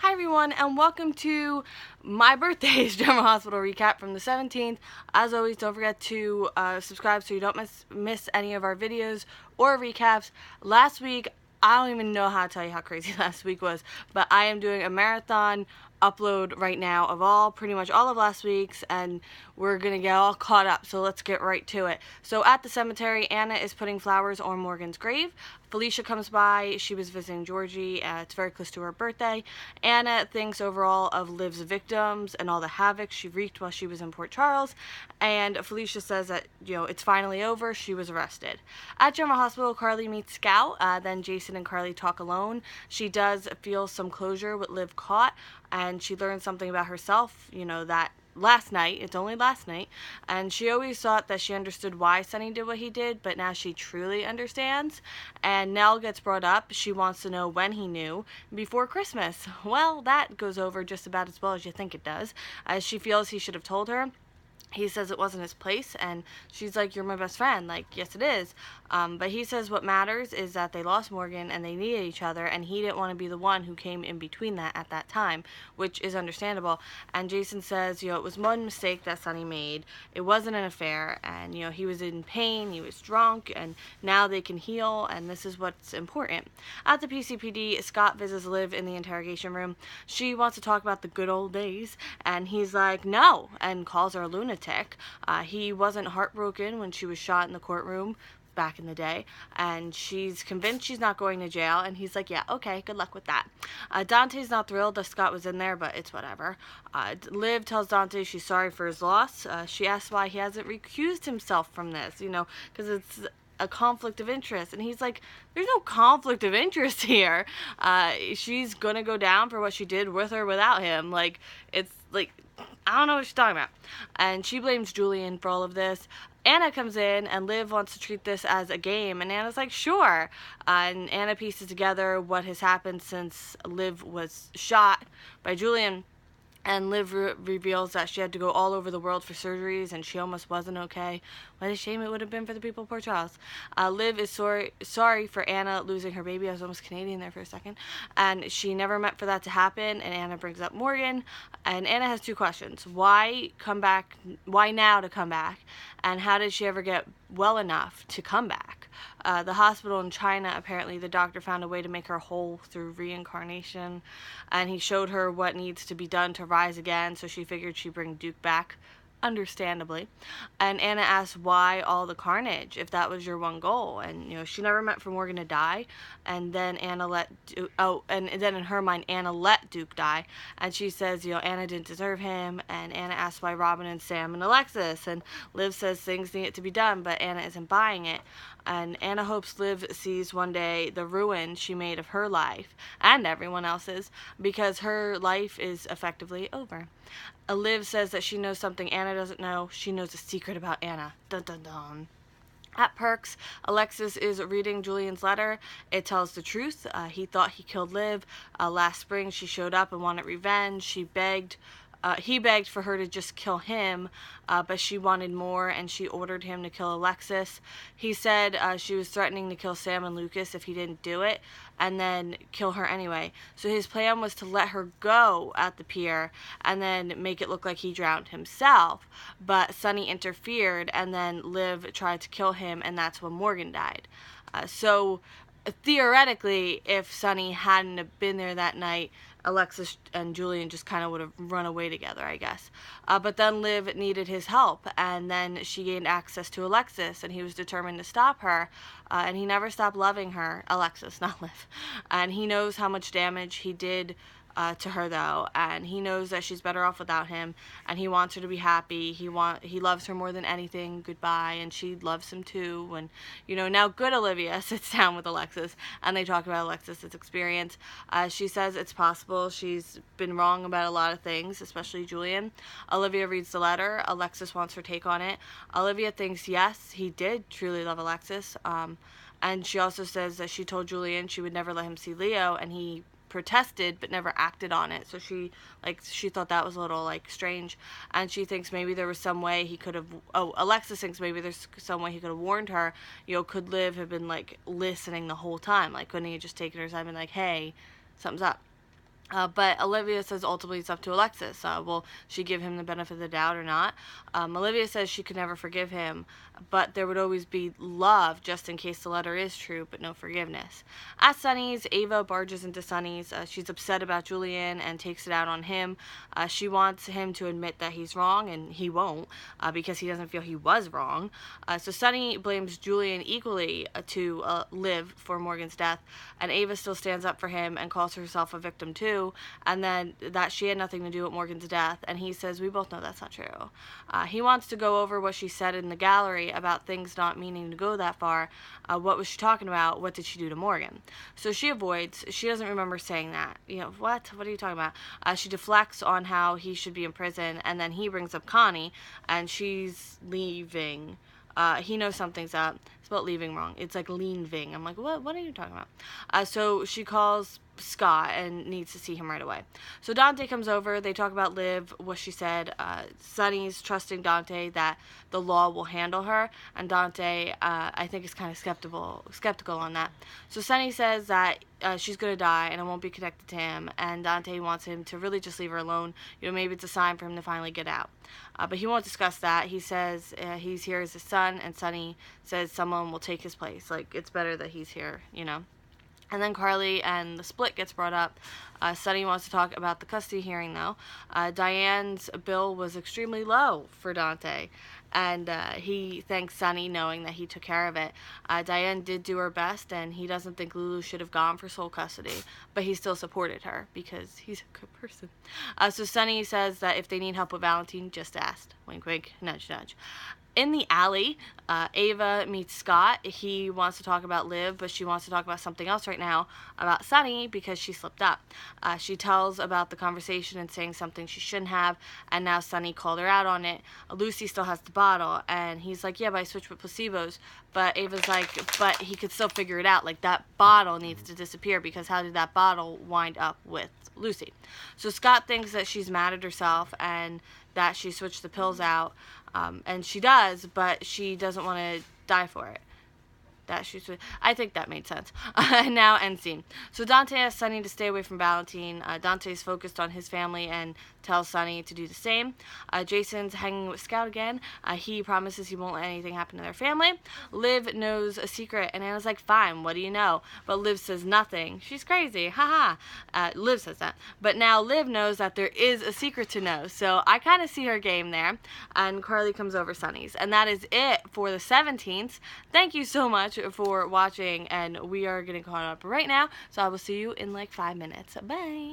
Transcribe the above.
Hi everyone, and welcome to my birthday's General Hospital recap from the 17th. As always, don't forget to subscribe so you don't miss any of our videos or recaps. Last week, I don't even know how to tell you how crazy last week was, but I am doing a marathon upload right now of pretty much all of last week's, and we're gonna get all caught up, so let's get right to it. So at the cemetery, Anna is putting flowers on Morgan's grave. Felicia comes by. She was visiting Georgie. It's very close to her birthday. Anna thinks overall of Liv's victims and all the havoc she wreaked while she was in Port Charles, and Felicia says that, it's finally over. She was arrested. At General Hospital, Carly meets Scout. Then Jason and Carly talk alone. She does feel some closure with Liv caught, and she learns something about herself, that last night, it's only last night, and she always thought that she understood why Sonny did what he did, but now she truly understands. And Nell gets brought up. She wants to know when he knew. Before Christmas. Well, that goes over just about as well as you think it does, as she feels he should have told her. He says it wasn't his place, and she's like, "You're my best friend." Like, yes, it is. But he says what matters is that they lost Morgan and they needed each other, and he didn't want to be the one who came in between that at that time, which is understandable. And Jason says, it was one mistake that Sonny made. It wasn't an affair, and, he was in pain, he was drunk, and now they can heal, and this is what's important. At the PCPD, Scott visits Liv in the interrogation room. She wants to talk about the good old days, and he's like, no, and calls her a lunatic. He wasn't heartbroken when she was shot in the courtroom back in the day, and she's convinced she's not going to jail, and he's like, yeah, okay, good luck with that. Dante's not thrilled that Scott was in there, but it's whatever. Liv tells Dante she's sorry for his loss. She asks why he hasn't recused himself from this, because it's a conflict of interest, and he's like, there's no conflict of interest here. She's gonna go down for what she did with or without him. Like, it's like, I don't know what she's talking about. And she blames Julian for all of this. Anna comes in, and Liv wants to treat this as a game, and Anna's like, sure. And Anna pieces together what has happened since Liv was shot by Julian. And Liv reveals that she had to go all over the world for surgeries, and she almost wasn't okay. What a shame it would have been for the people of Port Charles. Liv is sorry for Anna losing her baby. I was almost Canadian there for a second. And she never meant for that to happen, and Anna brings up Morgan. And Anna has two questions. Why come back? Why now to come back? And how did she ever get well enough to come back? The hospital in China, apparently the doctor found a way to make her whole through reincarnation, and he showed her what needs to be done to rise again, so she figured she'd bring Duke back, understandably. And Anna asked why all the carnage if that was your one goal, and she never meant for Morgan to die. And then Anna then in her mind Anna let Duke die, and she says Anna didn't deserve him. And Anna asks why Robin and Sam and Alexis, and Liv says things need to be done, but Anna isn't buying it. And Anna hopes Liv sees one day the ruin she made of her life and everyone else's, because her life is effectively over. Liv says that she knows something Anna doesn't know. She knows a secret about Anna. Dun dun dun. At Perks, Alexis is reading Julian's letter. It tells the truth. He thought he killed Liv. Last spring she showed up and wanted revenge. He begged for her to just kill him, but she wanted more, and she ordered him to kill Alexis. He said she was threatening to kill Sam and Lucas if he didn't do it, and then kill her anyway. So his plan was to let her go at the pier and then make it look like he drowned himself. But Sonny interfered, and then Liv tried to kill him, and that's when Morgan died. So theoretically, if Sonny hadn't have been there that night, Alexis and Julian just kind of would have run away together, I guess. But then Liv needed his help, and then she gained access to Alexis, and he was determined to stop her. And he never stopped loving her, Alexis, not Liv. And he knows how much damage he did to her, though, and he knows that she's better off without him, and he wants her to be happy. He loves her more than anything. Goodbye. And she loves him too. And now good Olivia sits down with Alexis, and they talk about Alexis's experience. She says it's possible she's been wrong about a lot of things, especially Julian. Olivia reads the letter. Alexis wants her take on it. Olivia thinks yes, he did truly love Alexis, and she also says that she told Julian she would never let him see Leo, and he protested but never acted on it. So she thought that was a little strange, and she thinks maybe there was some way he could have Alexis thinks maybe there's some way he could have warned her. Could Liv have been listening the whole time? Couldn't he have just taken her aside and been like, hey, something's up? But Olivia says ultimately it's up to Alexis. Will she give him the benefit of the doubt or not? Olivia says she could never forgive him, but there would always be love just in case the letter is true, but no forgiveness. At Sunny's, Ava barges into Sunny's. She's upset about Julian and takes it out on him. She wants him to admit that he's wrong, and he won't because he doesn't feel he was wrong. So Sunny blames Julian equally to Liv for Morgan's death, and Ava still stands up for him and calls herself a victim too, and then that she had nothing to do with Morgan's death, and he says we both know that's not true. He wants to go over what she said in the gallery about things not meaning to go that far. What was she talking about? What did she do to Morgan? So she avoids. She doesn't remember saying that. What are you talking about? She deflects on how he should be in prison, and then he brings up Connie, and she's leaving. He knows something's up. It's about leaving wrong. It's like leaving. I'm like, what are you talking about? So she calls Scott and needs to see him right away. So Dante comes over. They talk about Liv, what she said. Sunny's trusting Dante that the law will handle her, and Dante, I think, is kind of skeptical on that. So Sunny says that she's gonna die and it won't be connected to him, and Dante wants him to really just leave her alone. Maybe it's a sign for him to finally get out. But he won't discuss that. He says he's here as his son, and Sunny says someone will take his place. Like, it's better that he's here, And then Carly and the split gets brought up. Sunny wants to talk about the custody hearing, though. Diane's bill was extremely low for Dante, and he thanks Sunny knowing that he took care of it. Diane did do her best, and he doesn't think Lulu should have gone for sole custody, but he still supported her because he's a good person. So Sunny says that if they need help with Valentine, just ask. Wink, wink, nudge, nudge. In the alley, Ava meets Scott. He wants to talk about Liv, but she wants to talk about something else right now, about Sunny, because she slipped up. She tells about the conversation and saying something she shouldn't have, and now Sunny called her out on it. Lucy still has the bottle, and he's like, yeah, but I switched with placebos. But Ava's like, but he could still figure it out. Like, that bottle needs to disappear, because how did that bottle wind up with Lucy? So Scott thinks that she's mad at herself and that she switched the pills out. And she does, but she doesn't want to die for it. I think that made sense. Now, end scene. So Dante asks Sunny to stay away from Valentine. Dante's focused on his family and tells Sunny to do the same. Jason's hanging with Scout again. He promises he won't let anything happen to their family. Liv knows a secret, and Anna's like, fine, what do you know? But Liv says nothing. She's crazy. Haha. Liv says that. But now Liv knows that there is a secret to know. So I kind of see her game there. And Carly comes over Sunny's. And that is it for the 17th. Thank you so much for watching, and we are getting caught up right now. So I will see you in like 5 minutes. Bye.